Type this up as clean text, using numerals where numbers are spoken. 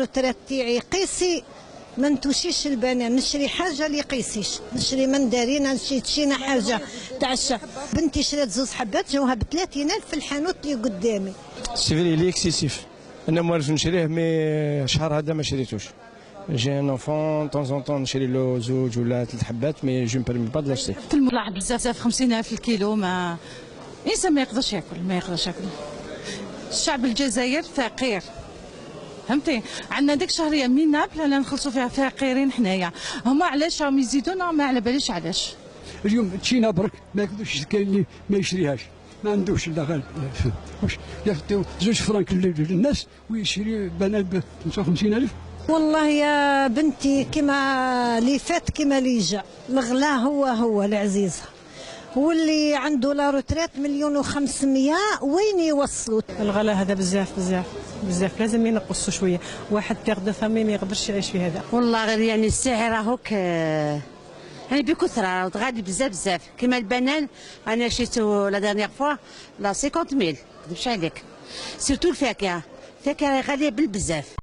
الروترات تاعي قيسي ما نتوشيش البنان، نشري حاجه اللي قيسيش، نشري مندارينا، نشري تشينا حاجه تاع الشهر. بنتي شرات زوز حبات جوها ب 30,000 في الحانوت اللي قدامي. سيفري لي اكسيسيف، انا موالف نشريه مي شهر هذا ما شريتوش. جي ان انفون طون طون نشري له زوج ولا 3 حبات مي جو مبرمي با دو لاشتي. في الملاح بزاف 50,000 الكيلو، ما الانسان ما يقدرش ياكل، ما يقدرش ياكل. الشعب الجزائر فقير، فهمتي؟ عندنا ديك شهريه مينابل انا نخلصوا فيها فقيرين حنايا. هما علاش راهم يزيدونا؟ ما على باليش علاش. اليوم تشينا برك ما يقدرش، كاين اللي ما يشريهاش، ما عندوش الا غير واش يعطيو 2 فرانك للناس ويشري بنان ب 55,000. والله يا بنتي كما اللي فات كما اللي جا، الغلا هو العزيزه، واللي عنده لا روتريت 1,500,000 وين يوصلوا؟ الغلاء هذا بزاف لازم ينقصوا شويه. واحد بيغ دو فامي ما يقدرش يعيش في هذا. والله غير يعني السعر راهوك يعني بكثره، راهو غالي بزاف كيما البنان. انا شريته لا دانيير فوا لا 50,000، ما نكذبش عليك. سيرتو الفاكهه غاليه بالبزاف.